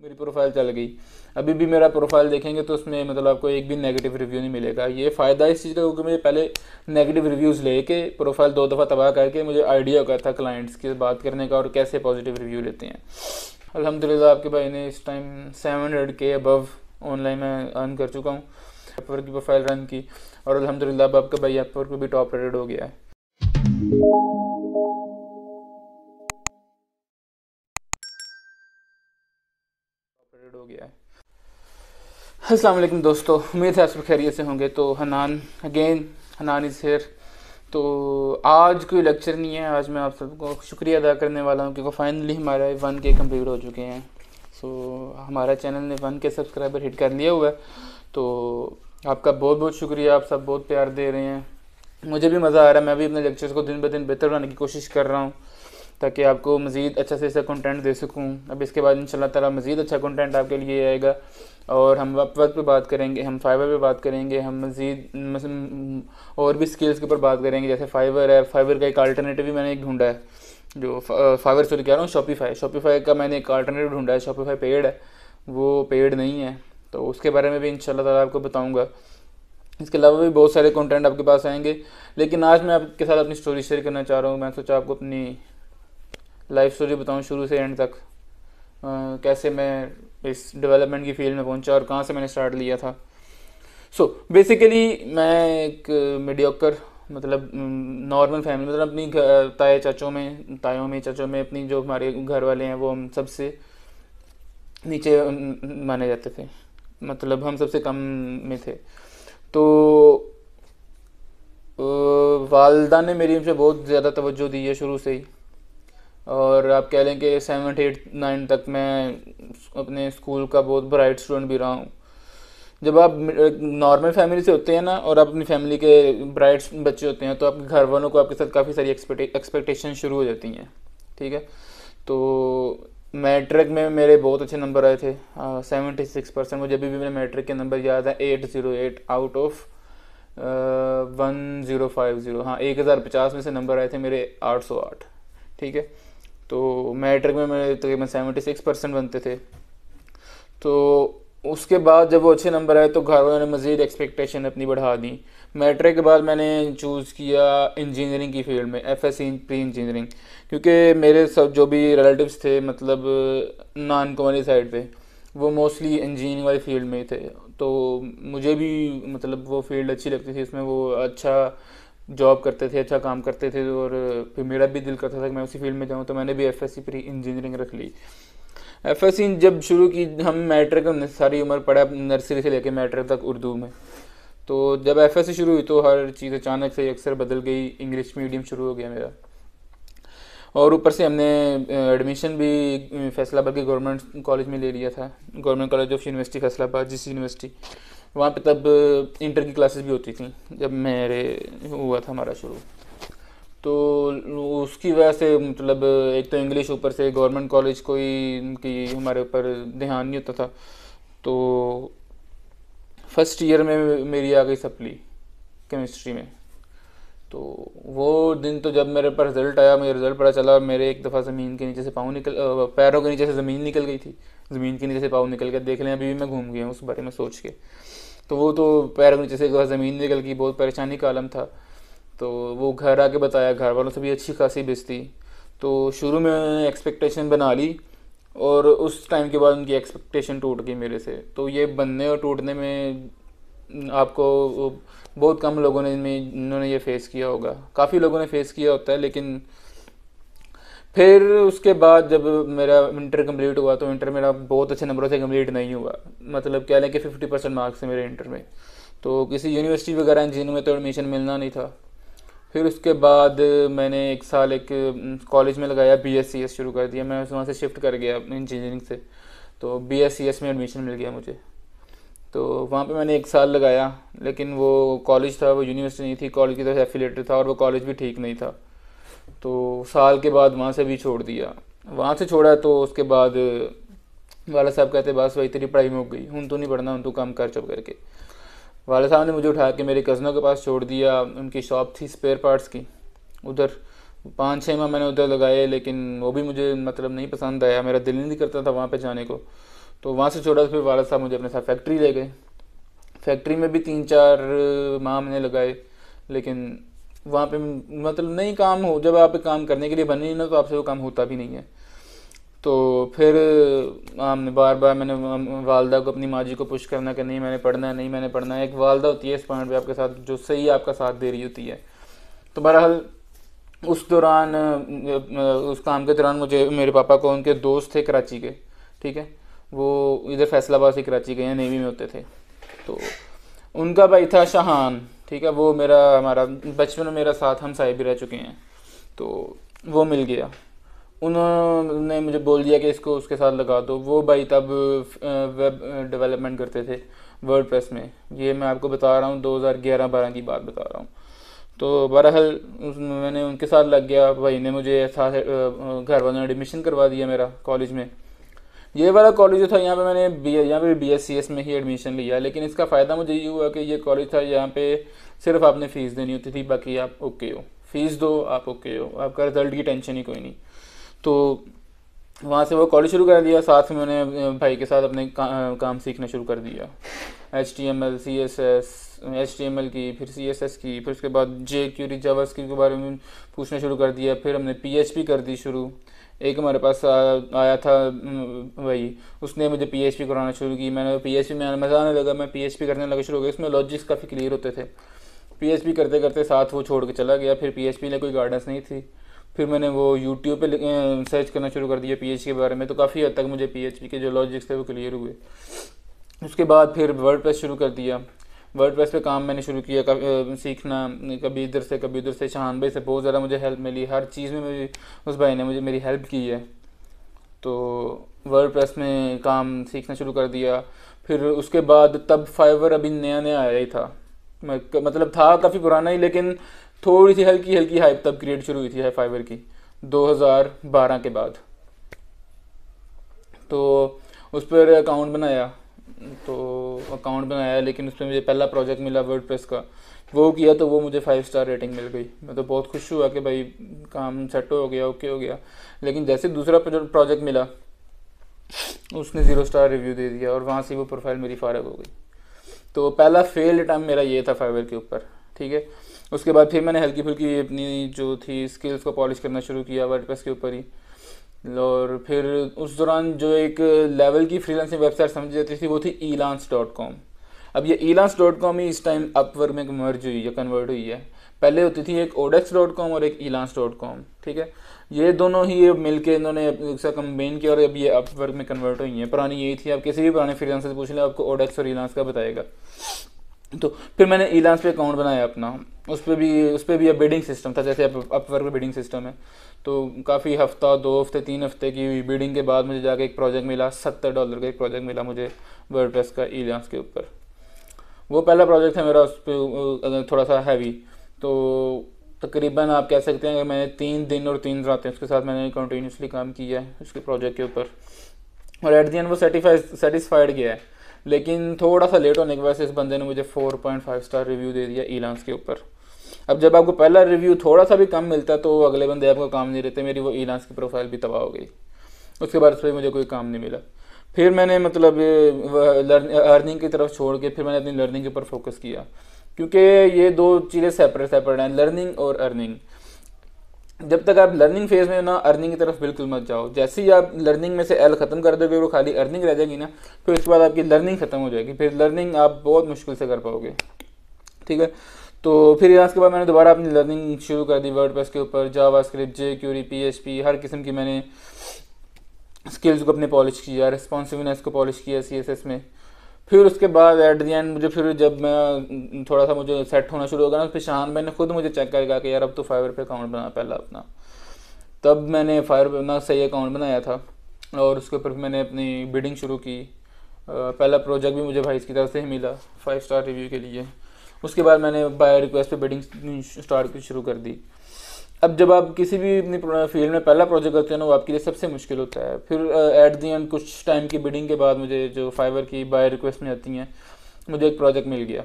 मेरी प्रोफाइल चल गई। अभी भी मेरा प्रोफाइल देखेंगे तो उसमें मतलब आपको एक भी नेगेटिव रिव्यू नहीं मिलेगा। ये फ़ायदा इस चीज़ का, क्योंकि मुझे पहले नेगेटिव रिव्यूज़ लेके प्रोफाइल 2 दफ़ा तबाह करके मुझे आइडिया हो गया था क्लाइंट्स की बात करने का और कैसे पॉजिटिव रिव्यू लेते हैं। अल्हम्दुलिल्लाह आपके भाई ने इस टाइम 700K अबव ऑनलाइन में अर्न कर चुका हूँ अपवर्क की प्रोफाइल रन की, और अल्हम्दुलिल्लाह अब आपका भाई अपवर्क पे भी टॉप रेटेड हो गया है। अस्सलाम वालेकुम दोस्तों, उम्मीद है आप सब खैरियत से होंगे। तो हनान इज़ हेयर। तो आज कोई लेक्चर नहीं है, आज मैं आप सबको शुक्रिया अदा करने वाला हूँ क्योंकि फाइनली हमारा 1K कंप्लीट हो चुके हैं। हमारा चैनल ने 1K सब्सक्राइबर हिट कर लिया हुआ है। तो आपका बहुत बहुत शुक्रिया, आप सब बहुत प्यार दे रहे हैं, मुझे भी मज़ा आ रहा है। मैं भी अपने लेक्चर्स को दिन ब दिन बेहतर बनाने की कोशिश कर रहा हूँ ताकि आपको मज़ीद अच्छा से अच्छा कंटेंट दे सकूँ। अब इसके बाद इंशाल्लाह ताला मज़ीद अच्छा कंटेंट आपके लिए आएगा और हम अपवर्क पे बात करेंगे, हम फाइवर पे बात करेंगे, हम मज़ीद और भी स्किल्स के ऊपर बात करेंगे। जैसे फाइवर है, फाइवर का एक अल्टरनेटिव भी मैंने एक ढूंढा है, जो फाइवर सॉरी कह रहा हूँ, शॉपिफाई का मैंने एक अल्टरनेटिव ढूंढा है। शॉपिफाई पेड है, वो पेड नहीं है, तो उसके बारे में भी इंशाल्लाह ताला आपको बताऊँगा। इसके अलावा भी बहुत सारे कंटेंट आपके पास आएंगे, लेकिन आज मैं आपके साथ अपनी स्टोरी शेयर करना चाह रहा हूँ। मैं सोचा आपको अपनी लाइफ स्टोरी बताऊँ शुरू से एंड तक, कैसे मैं इस डेवलपमेंट की फील्ड में पहुंचा और कहाँ से मैंने स्टार्ट लिया था। बेसिकली मैं एक मीडियोकर मतलब नॉर्मल फैमिली, मतलब अपनी तायों में अपनी जो हमारे घर वाले हैं वो हम सबसे नीचे माने जाते थे, मतलब हम सबसे कम में थे। तो वालदा ने मेरी हमसे बहुत ज़्यादा तवज्जो दी है शुरू से ही, और आप कह लें कि 7, 8, 9 तक मैं अपने स्कूल का बहुत ब्राइट स्टूडेंट भी रहा हूँ। जब आप नॉर्मल फैमिली से होते हैं ना और आप अपनी फैमिली के ब्राइट बच्चे होते हैं तो आपके घर वालों को आपके साथ काफ़ी सारी एक्सपेक्टेशन शुरू हो जाती हैं, ठीक है। तो मैट्रिक में मेरे बहुत अच्छे नंबर आए थे, 76%। मुझे अभी भी मेरे मैट्रिक के नंबर याद है, 808 आउट ऑफ 1050। हाँ, 1050 में से नंबर आए थे मेरे 808, ठीक है। तो मैट्रिक में मेरे तकरीबन 76% बनते थे। तो उसके बाद जब वो अच्छे नंबर आए तो घर वालों ने मज़ीद एक्सपेक्टेशन अपनी बढ़ा दी। मैट्रिक के बाद मैंने चूज़ किया इंजीनियरिंग की फील्ड में, एफएससी प्री इंजीनियरिंग, क्योंकि मेरे सब जो भी रिलेटिव्स थे मतलब नॉन कॉमर्स साइड पे, वो मोस्टली इंजीनियरिंग वाली फील्ड में थे। तो मुझे भी मतलब वो फील्ड अच्छी लगती थी, उसमें वो अच्छा जॉब करते थे, अच्छा काम करते थे, और फिर मेरा भी दिल करता था कि मैं उसी फील्ड में जाऊँ। तो मैंने भी एफएससी प्री इंजीनियरिंग रख ली। एफएससी जब शुरू की, हम मैट्रिक सारी उम्र पढ़ा नर्सरी से लेकर मैट्रिक तक उर्दू में। तो जब एफएससी शुरू हुई तो हर चीज़ अचानक से अक्सर बदल गई, इंग्लिश मीडियम शुरू हो गया मेरा, और ऊपर से हमने एडमिशन भी फैसलाबाद के गवर्नमेंट कॉलेज में ले लिया था, government college of university Faisalabad, जिस यूनिवर्सिटी। वहाँ पे तब इंटर की क्लासेस भी होती थी जब मेरे हुआ था हमारा शुरू। तो उसकी वजह से मतलब एक तो इंग्लिश, ऊपर से गवर्नमेंट कॉलेज कोई की हमारे ऊपर ध्यान नहीं होता था। तो फर्स्ट ईयर में मेरी आ गई सप्ली केमिस्ट्री में। तो वो दिन तो जब मेरे पर रिज़ल्ट आया, मुझे रिज़ल्ट पता चला, मेरे एक दफ़ा ज़मीन के नीचे से पाँव निकल पैरों के नीचे से ज़मीन निकल गई थी, ज़मीन के नीचे से पाँव निकल गया। देख लें, अभी भी मैं घूम गया हूँ उस बारे में सोच के। तो वो तो पैरों के नीचे से ज़मीन निकल गई, बहुत परेशानी का आलम था। तो वो घर आके बताया, घर वालों से भी अच्छी खासी बेइज्जती। तो शुरू में एक्सपेक्टेशन बना ली और उस टाइम के बाद उनकी एक्सपेक्टेशन टूट गई मेरे से। तो ये बनने और टूटने में आपको बहुत कम लोगों ने इन्होंने ये फेस किया होगा, काफ़ी लोगों ने फेस किया होता है। लेकिन फिर उसके बाद जब मेरा इंटर कंप्लीट हुआ तो इंटर मेरा बहुत अच्छे नंबरों से कंप्लीट नहीं हुआ, मतलब कह लें कि 50% मार्क्स थे मेरे इंटर में। तो किसी यूनिवर्सिटी वगैरह इंजीनियरिंग में तो एडमिशन मिलना नहीं था। फिर उसके बाद मैंने एक साल एक कॉलेज में लगाया, BScs शुरू कर दिया। मैं वहाँ से शिफ्ट कर गया इंजीनियरिंग से, तो BScs में एडमिशन मिल गया मुझे। तो वहाँ पे मैंने एक साल लगाया, लेकिन वो कॉलेज था, वो यूनिवर्सिटी नहीं थी, कॉलेज की तरफ से एफिलेटेड था और वो कॉलेज भी ठीक नहीं था। तो साल के बाद वहाँ से भी छोड़ दिया। वहाँ से छोड़ा तो उसके बाद वाला साहब कहते बस वही तेरी पढ़ाई में हो गई, हूँ तो नहीं पढ़ना, हूँ तो काम कर चुप करके। वाला साहब ने मुझे उठा के मेरे कज़नों के पास छोड़ दिया। उनकी शॉप थी स्पेयर पार्ट्स की, उधर 5-6 माह मैंने उधर लगाए, लेकिन वो भी मुझे मतलब नहीं पसंद आया, मेरा दिल नहीं करता था वहाँ पे जाने को। तो वहाँ से छोड़ा तो फिर वाला साहब मुझे अपने साथ फैक्ट्री ले गए। फैक्ट्री में भी 3-4 माह मैंने लगाए, लेकिन वहाँ पे मतलब नहीं काम हो, जब आप काम करने के लिए बने नहीं ना तो आपसे वो काम होता भी नहीं है। तो फिर हमने बार बार मैंने वालदा को, अपनी माँ जी को पुश करना कि नहीं मैंने पढ़ना है, नहीं मैंने पढ़ना है। एक वालदा होती है इस पॉइंट पे आपके साथ जो सही आपका साथ दे रही होती है। तो बहरहाल उस दौरान उस काम के दौरान मुझे, मेरे पापा को उनके दोस्त थे कराची के, ठीक है, वो इधर फैसलाबाद से कराची गए हैं, नेवी में होते थे। तो उनका भाई था शाहान, ठीक है, वो हमारा बचपन में मेरा साथ हम साहिब भी रह चुके हैं। तो वो मिल गया, उन्होंने मुझे बोल दिया कि इसको उसके साथ लगा दो। वो भाई तब वेब डेवलपमेंट करते थे वर्डप्रेस में। ये मैं आपको बता रहा हूँ 2011-12 की बात बता रहा हूँ। तो बहरहाल मैंने उनके साथ लग गया। भाई ने मुझे साथ घर वालों ने एडमिशन करवा दिया मेरा कॉलेज में। ये वाला कॉलेज जो था यहाँ पे मैंने यहाँ पे BScs में ही एडमिशन लिया, लेकिन इसका फ़ायदा मुझे ये हुआ कि ये कॉलेज था यहाँ पे सिर्फ आपने फ़ीस देनी होती थी, बाकी आप ओके हो, फ़ीस दो आप ओके हो, आपका रिज़ल्ट की टेंशन ही कोई नहीं। तो वहाँ से वो कॉलेज शुरू कर दिया। साथ में मैंने भाई के साथ अपने काम सीखना शुरू कर दिया, HTML CSS, HTML की, फिर CSS की, फिर उसके बाद jQuery जावास्क्रिप्ट के बारे में पूछना शुरू कर दिया। फिर हमने PHP कर दी शुरू। एक हमारे पास आया था भाई, उसने मुझे PHP कराना शुरू की। मैंने PHP में मज़ा आने लगा, मैं PHP करने लगा शुरू हो गया। इसमें लॉजिक्स काफ़ी क्लियर होते थे। PHP करते करते साथ वो छोड़ के चला गया। फिर PHP में कोई गाइडेंस नहीं थी। फिर मैंने वो यूट्यूब पे सर्च करना शुरू कर दिया PHP के बारे में, तो काफ़ी हद तक मुझे PHP के जो लॉजिक्स थे वो क्लियर हुए। उसके बाद फिर वर्डप्रेस शुरू कर दिया। वर्डप्रेस पे काम मैंने शुरू किया, सीखना, कभी इधर से कभी उधर से। शाहान भाई से बहुत ज़्यादा मुझे हेल्प मिली, हर चीज़ में मुझे उस भाई ने मेरी हेल्प की है। तो वर्डप्रेस में काम सीखना शुरू कर दिया। फिर उसके बाद तब फाइवर अभी नया नया आया ही था, मतलब था काफ़ी पुराना ही, लेकिन थोड़ी सी हल्की हल्की हाइप तब क्रिएट शुरू हुई थी फाइवर की 2012 के बाद। तो उस पर अकाउंट बनाया, लेकिन उसमें मुझे पहला प्रोजेक्ट मिला वर्डप्रेस का, वो किया तो वो मुझे 5 स्टार रेटिंग मिल गई। मैं तो बहुत खुश हुआ कि भाई काम सेट हो गया, ओके हो गया। लेकिन जैसे दूसरा प्रोजेक्ट मिला उसने 0 स्टार रिव्यू दे दिया और वहाँ से वो प्रोफाइल मेरी फारग हो गई। तो पहला फेल्ड अटेम्प्ट मेरा ये था फाइवर के ऊपर, ठीक है। उसके बाद फिर मैंने हल्की फुल्की अपनी जो थी स्किल्स को पॉलिश करना शुरू किया वर्डप्रेस के ऊपर ही। और फिर उस दौरान जो एक लेवल की फ्रीलांसिंग वेबसाइट समझी जाती थी वो थी elance.com। अब ये elance.com ही इस टाइम अपवर्क में कन्वर्ट हुई है। पहले होती थी एक odex.com और एक elance.com, ठीक है। ये दोनों ही मिलके इन्होंने इसका कंबाइन किया और अब ये अपवर्क में कन्वर्ट हुई है। पुरानी यही थी, आप किसी भी पुराने फ्रीलांसर से पूछ लें आपको odex और elance का बताएगा। तो फिर मैंने elance पे अकाउंट बनाया अपना। उस पर भी अब बिडिंग सिस्टम था, जैसे अपवर्क पे बिडिंग सिस्टम है। तो काफ़ी हफ्ता 2 हफ्ते 3 हफ्ते की बिडिंग के बाद मुझे जाके एक प्रोजेक्ट मिला, $70 का एक प्रोजेक्ट मिला मुझे वर्डप्रेस का elance के ऊपर। वो पहला प्रोजेक्ट है मेरा, उस पर थोड़ा सा हैवी। तो तकरीबन आप कह सकते हैं कि मैंने 3 दिन और 3 रातें उसके साथ मैंने कंटिन्यूसली काम किया है उसके प्रोजेक्ट के ऊपर। और एट दी एंड वो सेटिस्फाइड गया है। लेकिन थोड़ा सा लेट होने की वजह से इस बंदे ने मुझे 4.5 स्टार रिव्यू दे दिया elance के ऊपर। अब जब आपको पहला रिव्यू थोड़ा सा भी कम मिलता तो अगले बंदे आपको काम नहीं देते। मेरी वो elance की प्रोफाइल भी तबाह हो गई। उसके बाद उस पर मुझे कोई काम नहीं मिला। फिर मैंने मतलब अर्निंग की तरफ छोड़ के फिर मैंने अपनी लर्निंग के ऊपर फोकस किया, क्योंकि ये 2 चीज़ें सेपरेट हैं, लर्निंग और अर्निंग। जब तक आप लर्निंग फेज में ना, अर्निंग की तरफ बिल्कुल मत जाओ। जैसे ही आप लर्निंग में से एल ख़त्म कर दोगे, वो खाली अर्निंग रह जाएगी ना, फिर उसके बाद आपकी लर्निंग ख़त्म हो जाएगी। फिर लर्निंग आप बहुत मुश्किल से कर पाओगे, ठीक है। तो फिर यहाँ के बाद मैंने दोबारा अपनी लर्निंग शुरू कर दी वर्डप्रेस के ऊपर। जावास्क्रिप्ट, jQuery, PHP, हर किस्म की मैंने स्किल्स को अपने पॉलिश किया, रिस्पॉन्सिवनेस को पॉलिश किया CSS में। फिर उसके बाद एट दी एंड मुझे फिर जब मैं थोड़ा सा मुझे सेट होना शुरू हो गया ना, फिर शाहान भाई ने खुद मुझे चेक करके कि यार अब तो फाइवर पे अकाउंट बना पहला अपना। तब मैंने फाइवर पे अपना सही अकाउंट बनाया था और उसके ऊपर मैंने अपनी बिडिंग शुरू की। पहला प्रोजेक्ट भी मुझे भाई की तरफ से ही मिला 5 स्टार रिव्यू के लिए। उसके बाद मैंने बाय रिक्वेस्ट पे बिडिंग स्टार्ट शुरू कर दी। अब जब आप किसी भी अपनी फील्ड में पहला प्रोजेक्ट करते हैं ना, वो आपके लिए सबसे मुश्किल होता है। फिर एट दी एंड कुछ टाइम की बिडिंग के बाद मुझे जो फाइवर की बाय रिक्वेस्ट में आती हैं, मुझे एक प्रोजेक्ट मिल गया।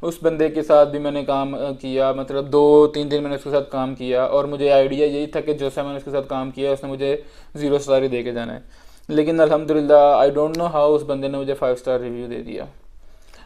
उस बंदे के साथ भी मैंने काम किया, मतलब 2-3 दिन मैंने उसके साथ काम किया और मुझे आइडिया यही था कि जैसा मैंने उसके साथ काम किया उसने मुझे 0 स्टार ही दे के जाना है। लेकिन अल्हम्दुलिल्लाह आई डोंट नो हाउ उस बंदे ने मुझे 5 स्टार रिव्यू दे दिया।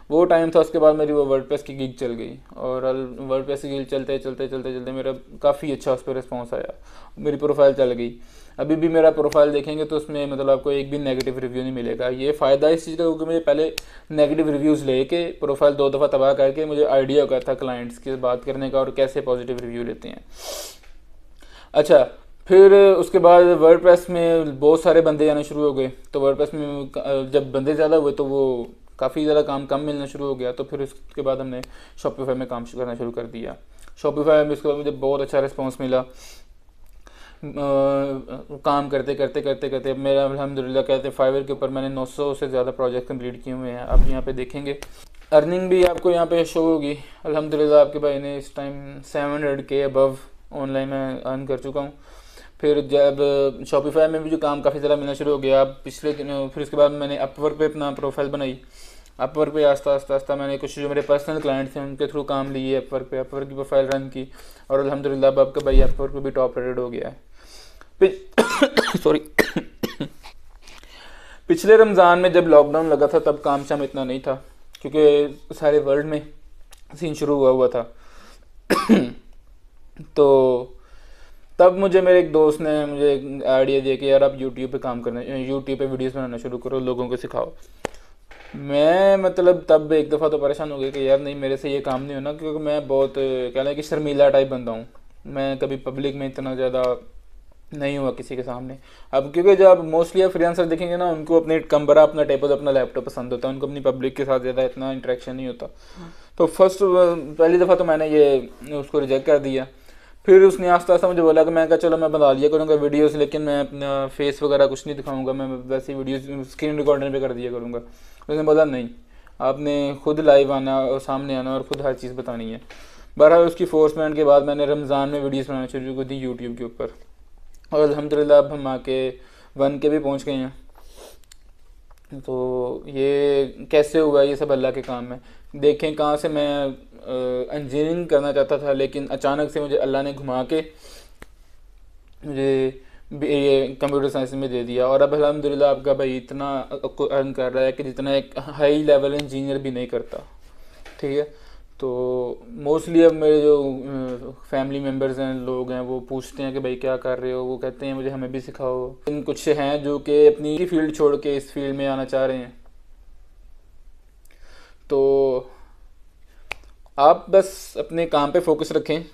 वो टाइम था, उसके बाद मेरी वो वर्डप्रेस की गिग चल गई, और वर्डप्रेस की गिग चलते चलते चलते चलते मेरा काफ़ी अच्छा उस पर रिस्पॉन्स आया, मेरी प्रोफाइल चल गई। अभी भी मेरा प्रोफाइल देखेंगे तो उसमें मतलब आपको एक भी नेगेटिव रिव्यू नहीं मिलेगा। ये फ़ायदा इस चीज़ का, क्योंकि मुझे पहले नेगेटिव रिव्यूज़ लेके प्रोफाइल 2 दफ़ा तबाह करके मुझे आइडिया हो गया था क्लाइंट्स की बात करने का और कैसे पॉजिटिव रिव्यू लेते हैं। अच्छा, फिर उसके बाद वर्डप्रेस में बहुत सारे बंदे आने शुरू हो गए, तो वर्डप्रेस में जब बंदे ज़्यादा हुए तो वो काफ़ी ज़्यादा काम कम मिलना शुरू हो गया। तो फिर उसके बाद हमने शॉपिफाई में काम करना शुरू कर दिया। शॉपिफाई में उसके बाद मुझे बहुत अच्छा रिस्पॉन्स मिला। काम करते करते करते करते अब मेरा अल्हम्दुलिल्लाह कहते हैं फाइवर के ऊपर मैंने 900 से ज़्यादा प्रोजेक्ट कंप्लीट किए हुए हैं। आप यहाँ पे देखेंगे अर्निंग भी आपको यहाँ पे शो होगी। अल्हम्दुलिल्लाह आपके भाई ने इस टाइम 700K अबव ऑनलाइन में अर्न कर चुका हूँ। फिर जब शॉपिफाई में भी जो काम काफ़ी ज़्यादा मिलना शुरू हो गया, अब पिछले दिनों फिर उसके बाद मैंने अपवर्क पे अपना प्रोफाइल बनाई। अपवर्क पे आस्ता आस्ता आस्ता मैंने कुछ जो मेरे पर्सनल क्लाइंट्स हैं उनके थ्रू काम लिए, अपवर्क की प्रोफाइल रन की, और अल्हम्दुलिल्लाह अब आपका भाई अपवर्क पे भी टॉप रेटेड हो गया है। सॉरी पिछले रमज़ान में जब लॉकडाउन लगा था तब काम शाम इतना नहीं था, क्योंकि सारे वर्ल्ड में सीन शुरू हुआ था। तो तब मुझे मेरे एक दोस्त ने मुझे एक आइडिया दिया कि यार आप यूट्यूब पे काम करना, यूट्यूब पे वीडियोस बनाना शुरू करो, लोगों को सिखाओ। मैं मतलब तब एक दफ़ा तो परेशान हो गया कि यार नहीं, मेरे से ये काम नहीं होना, क्योंकि मैं बहुत कह लें कि शर्मीला टाइप बंदा हूँ। मैं कभी पब्लिक में इतना ज़्यादा नहीं हुआ किसी के सामने। अब क्योंकि जब मोस्टली आप फ्रीलांसर देखेंगे ना, उनको अपने कमरा, अपना टेबल, अपना लैपटॉप पसंद होता है, उनको अपनी पब्लिक के साथ ज़्यादा इतना इंटरेक्शन नहीं होता। तो पहली दफ़ा तो मैंने ये उसको रिजेक्ट कर दिया। फिर उसने आस्ता आस्ता मुझे बोला कि मैं कहा चलो मैं बना लिया करूँगा वीडियोस, लेकिन मैं अपना फेस वगैरह कुछ नहीं दिखाऊंगा, मैं वैसे ही वीडियोस स्क्रीन रिकॉर्डर पे कर दिया करूँगा। उसने बोला नहीं, आपने खुद लाइव आना और सामने आना और खुद हर चीज़ बतानी है। बहरहाल उसकी फोर्समेंट के बाद मैंने रमज़ान में वीडियोस बनाना शुरू कर दी यूट्यूब के ऊपर, और अल्हम्दुलिल्लाह अब हम आके 1K भी पहुँच गए हैं। तो ये कैसे हुआ, ये सब अल्लाह के काम है। देखें कहाँ से मैं इंजीनियरिंग करना चाहता था, लेकिन अचानक से मुझे अल्लाह ने घुमा के मुझे ये कंप्यूटर साइंस में दे दिया, और अब अल्हम्दुलिल्लाह आपका भाई इतना अर्न कर रहा है कि जितना एक हाई लेवल इंजीनियर भी नहीं करता। ठीक है, तो मोस्टली अब मेरे जो फैमिली मेम्बर्स हैं, लोग हैं, वो पूछते हैं कि भाई क्या कर रहे हो, वो कहते हैं मुझे हमें भी सिखाओ। इन कुछ हैं जो कि अपनी फील्ड छोड़ के इस फील्ड में आना चाह रहे हैं। तो आप बस अपने काम पे फोकस रखें,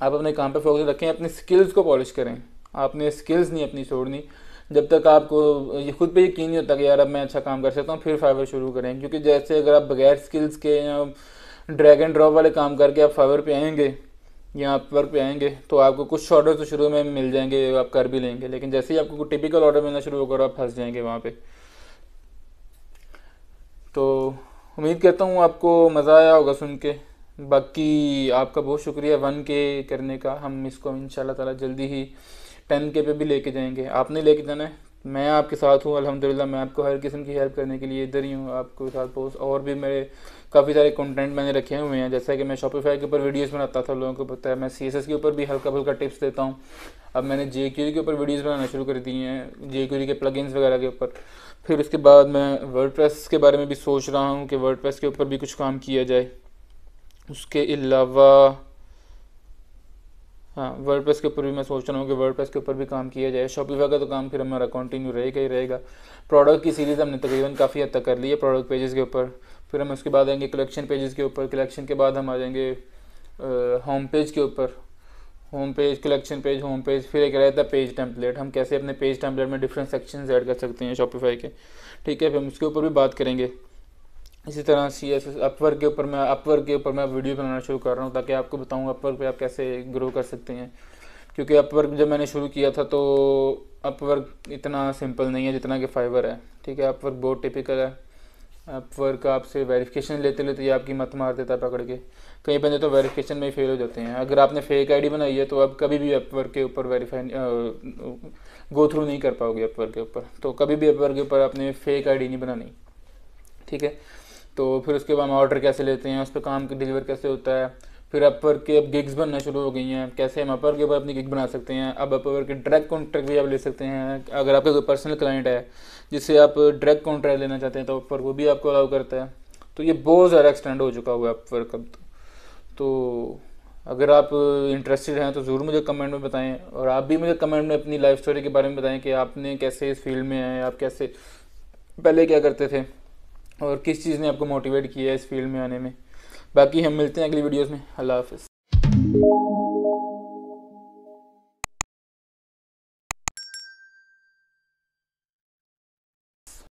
आप अपने काम पे फोकस रखें, अपनी स्किल्स को पॉलिश करें। आपने स्किल्स नहीं अपनी छोड़नी। जब तक आपको ये खुद पे यकीन नहीं होता कि यार अब मैं अच्छा काम कर सकता हूँ, फिर फाइवर शुरू करें। क्योंकि जैसे अगर आप बगैर स्किल्स के या ड्रैग एंड ड्रॉप वाले काम करके आप फाइवर पे आएंगे या आप वर्क पे आएंगे, तो आपको कुछ ऑर्डर तो शुरू में मिल जाएंगे, आप कर भी लेंगे, लेकिन जैसे ही आपको टिपिकल ऑर्डर मिलना शुरू होगा आप फंस जाएंगे वहाँ पे। तो उम्मीद करता हूँ आपको मज़ा आया होगा सुन के। बाकी आपका बहुत शुक्रिया 1K करने का। हम इसको इंशाल्लाह ताला जल्दी ही 10K पे भी लेके जाएंगे। आपने लेके जाना है, मैं आपके साथ हूँ अल्हम्दुलिल्लाह। मैं आपको हर किस्म की हेल्प करने के लिए इधर ही हूँ, आपके साथ पोस्ट। और भी मेरे काफ़ी सारे कंटेंट मैंने रखे हुए हैं, जैसा कि मैं शॉपिफाई के ऊपर वीडियोस बनाता था, लोगों को पता है। मैं CSS के ऊपर भी हल्का फुल्का टिप्स देता हूँ। अब मैंने jQuery के ऊपर वीडियोस बनाना शुरू कर दी हैं, jQuery के प्लगइन्स वगैरह के ऊपर। फिर उसके बाद मैं वर्डप्रेस के बारे में भी सोच रहा हूँ कि वर्डप्रेस के ऊपर भी कुछ काम किया जाए। उसके अलावा हाँ, वर्डप्रेस के ऊपर भी मैं सोच रहा हूँ कि वर्डप्रेस के ऊपर भी काम किया जाए। शॉपिफाई का तो काम फिर हमारा कंटिन्यू रहेगा ही रहेगा। प्रोडक्ट की सीरीज़ हमने तकरीबन काफ़ी हद तक कर ली है प्रोडक्ट पेजेस के ऊपर। फिर हम उसके बाद आएंगे कलेक्शन पेजेस के ऊपर। कलेक्शन के बाद हम आ जाएंगे होम पेज के ऊपर। Home page, collection page, home page, फिर एक रहता है पेज टेम्पलेट। हम कैसे अपने पेज टेम्पलेट में डिफरेंट सेक्शंस ऐड कर सकते हैं शॉपिफाई के। ठीक है, फिर हम उसके ऊपर भी बात करेंगे। इसी तरह CSS अपवर्क के ऊपर मैं वीडियो बनाना शुरू कर रहा हूँ, ताकि आपको बताऊँ अपवर्क पे आप कैसे ग्रो कर सकते हैं। क्योंकि अपवर्क जब मैंने शुरू किया था तो अपवर्क इतना सिंपल नहीं है जितना कि फाइवर है। ठीक है, अपवर्क बहुत टिपिकल है। अपवर्क आपसे वेरिफिकेशन लेते लेते ये आपकी मत मार देता है पकड़ के। कई बंदे तो वेरिफिकेशन में ही फेल हो जाते हैं। अगर आपने फेक आईडी बनाई है तो आप कभी भी अपवर्क के ऊपर वेरीफाई गो थ्रू नहीं कर पाओगे अपवर्क के ऊपर। तो कभी भी अपवर्क के ऊपर आपने फेक आईडी नहीं बनानी। ठीक है, तो फिर उसके बाद हम ऑर्डर कैसे लेते हैं, उस पर काम डिलीवर कैसे होता है, फिर अपवर्क के अब गिग्स बनना शुरू हो गई हैं, कैसे हम अपवर्क के ऊपर अपनी गिग बना सकते हैं। अब अपवर्क के डायरेक्ट कॉन्ट्रैक्ट भी आप ले सकते हैं। अगर आपका कोई पर्सनल क्लाइंट है जिससे आप डायरेक्ट कॉन्ट्रैक्ट लेना चाहते हैं तो अपवर्क वो भी आपको अलाउ करता है। तो ये बहुत ज़्यादा एक्सटेंड हो चुका हुआ है अपवर्क अब तो अगर आप इंटरेस्टेड हैं तो ज़रूर मुझे कमेंट में बताएं, और आप भी मुझे कमेंट में अपनी लाइफ स्टोरी के बारे में बताएं कि आपने कैसे इस फील्ड में आए, आप कैसे पहले क्या करते थे और किस चीज़ ने आपको मोटिवेट किया है इस फील्ड में आने में। बाकी हम मिलते हैं अगली वीडियोस में। अल्लाह हाफ़िज़।